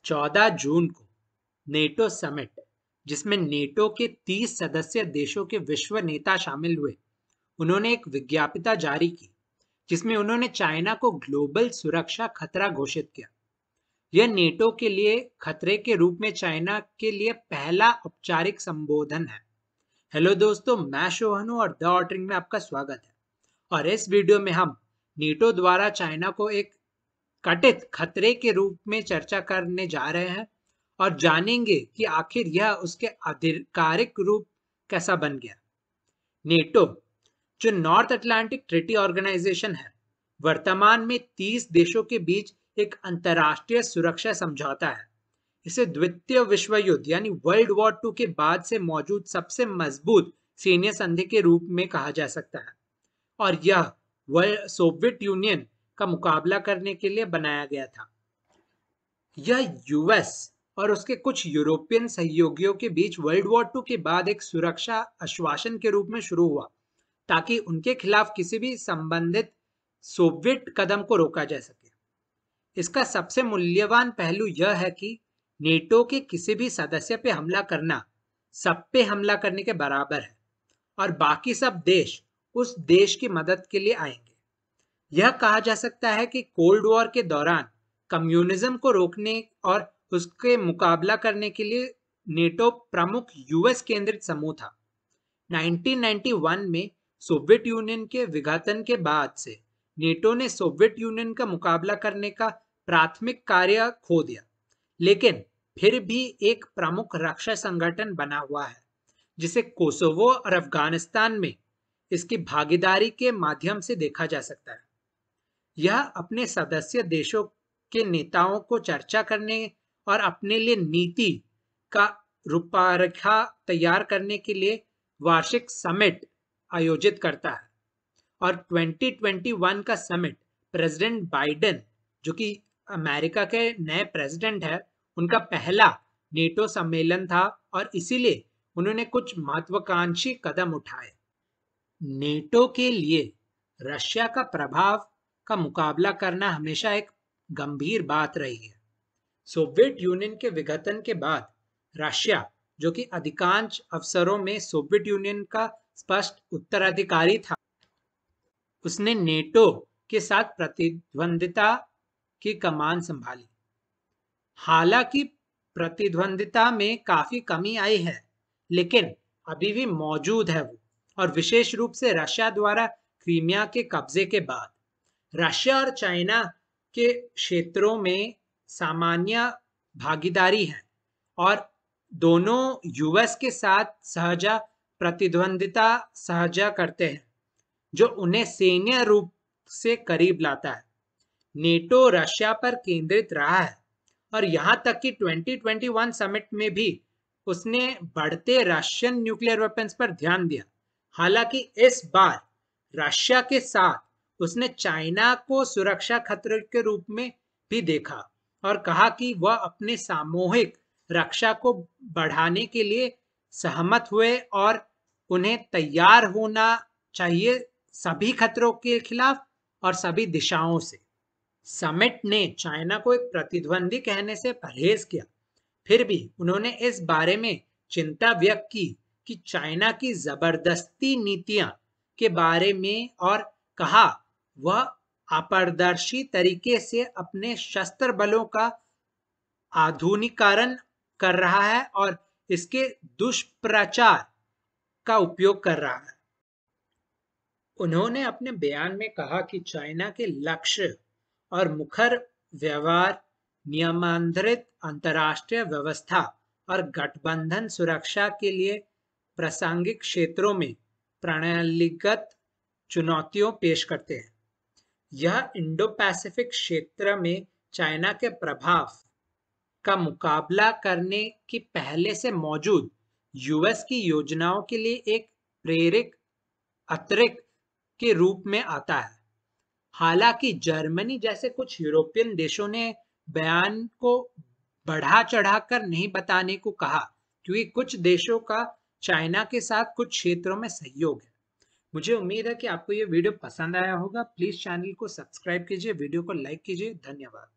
14 जून को NATO summit, जिसमें NATO के 30 सदस्य देशों के विश्व नेता शामिल हुए, उन्होंने एक विज्ञप्ति जारी की जिसमें उन्होंने चाइना को ग्लोबल सुरक्षा खतरा घोषित किया। यह नेटो के लिए खतरे के रूप में चाइना के लिए पहला औपचारिक संबोधन है। हेलो दोस्तों, मैं शोहन हूं और द ऑटरिंग में आपका स्वागत है। और इस वीडियो में हम नेटो द्वारा चाइना को एक कथित खतरे के रूप में चर्चा करने जा रहे हैं और जानेंगे कि आखिर यह उसके आधिकारिक रूप कैसा बन गया। नेटो, जो नॉर्थ अटलांटिक ट्रीटी ऑर्गेनाइजेशन है, वर्तमान में 30 देशों के बीच एक अंतर्राष्ट्रीय सुरक्षा समझौता है। इसे द्वितीय विश्व युद्ध यानी वर्ल्ड वॉर 2 के बाद से मौजूद सबसे मजबूत सैन्य संधि के रूप में कहा जा सकता है और यह सोवियत यूनियन का मुकाबला करने के लिए बनाया गया था। यह यूएस और उसके कुछ यूरोपियन सहयोगियों के बीच वर्ल्ड वॉर 2 के बाद एक सुरक्षा आश्वासन के रूप में शुरू हुआ ताकि उनके खिलाफ किसी भी संबंधित सोवियत कदम को रोका जा सके। इसका सबसे मूल्यवान पहलू यह है कि नेटो के किसी भी सदस्य पे हमला करना सब पे हमला करने के बराबर है और बाकी सब देश उस देश की मदद के लिए आएंगे। यह कहा जा सकता है कि कोल्ड वॉर के दौरान कम्युनिज्म को रोकने और उसके मुकाबला करने के लिए नेटो प्रमुख यूएस केंद्रित समूह था। 1991 में सोवियत यूनियन के विघटन के बाद से नेटो ने सोवियत यूनियन का मुकाबला करने का प्राथमिक कार्य खो दिया, लेकिन फिर भी एक प्रमुख रक्षा संगठन बना हुआ है जिसे कोसोवो और अफगानिस्तान में इसकी भागीदारी के माध्यम से देखा जा सकता है। यह अपने सदस्य देशों के नेताओं को चर्चा करने और अपने लिए नीति का रूपरेखा तैयार करने के लिए वार्षिक समिट आयोजित करता है और 2021 का समिट प्रेसिडेंट बाइडेन, जो कि अमेरिका के नए प्रेसिडेंट है, उनका पहला नेटो सम्मेलन था और इसीलिए उन्होंने कुछ महत्वाकांक्षी कदम उठाए। नेटो के लिए रशिया का प्रभाव का मुकाबला करना हमेशा एक गंभीर बात रही है। सोवियत यूनियन के विघटन के बाद रशिया, जो कि अधिकांश अवसरों में सोवियत यूनियन का स्पष्ट उत्तराधिकारी था, उसने नेटो के साथ प्रतिद्वंदिता की कमान संभाली। हालांकि प्रतिद्वंदिता में काफी कमी आई है, लेकिन अभी भी मौजूद है वो, और विशेष रूप से रशिया द्वारा क्रीमिया के कब्जे के बाद। रशिया और चाइना के क्षेत्रों में सामान्य भागीदारी है और दोनों यूएस के साथ सहजा प्रतिद्वंदिता सहजा करते हैं, जो उन्हें सैन्य रूप से करीब लाता है। नेटो रशिया पर केंद्रित रहा है और यहां तक कि 2021 समिट में भी उसने बढ़ते रशियन न्यूक्लियर वेपन्स पर ध्यान दिया। हालांकि इस बार रशिया के साथ उसने चाइना को सुरक्षा खतरे के रूप में भी देखा और कहा कि वह अपने सामूहिक रक्षा को बढ़ाने के लिए सहमत हुए और उन्हें तैयार होना चाहिए सभी खतरों के खिलाफ और सभी दिशाओं से। समिट ने चाइना को एक प्रतिद्वंदी कहने से परहेज किया, फिर भी उन्होंने इस बारे में चिंता व्यक्त की कि चाइना की जबरदस्ती नीतियां के बारे में और कहा वह अपारदर्शी तरीके से अपने शस्त्र बलों का आधुनिकीकरण कर रहा है और इसके दुष्प्रचार का उपयोग कर रहा है। उन्होंने अपने बयान में कहा कि चाइना के लक्ष्य और मुखर व्यवहार नियमांतरित अंतर्राष्ट्रीय व्यवस्था और गठबंधन सुरक्षा के लिए प्रासंगिक क्षेत्रों में प्रणालीगत चुनौतियों पेश करते हैं। यह इंडो पैसिफिक क्षेत्र में चाइना के प्रभाव का मुकाबला करने की पहले से मौजूद यूएस की योजनाओं के लिए एक प्रेरक अतिरिक्त के रूप में आता है। हालांकि जर्मनी जैसे कुछ यूरोपियन देशों ने बयान को बढ़ा चढ़ाकर नहीं बताने को कहा, क्योंकि कुछ देशों का चाइना के साथ कुछ क्षेत्रों में सहयोग है। मुझे उम्मीद है कि आपको ये वीडियो पसंद आया होगा। प्लीज चैनल को सब्सक्राइब कीजिए, वीडियो को लाइक कीजिए। धन्यवाद।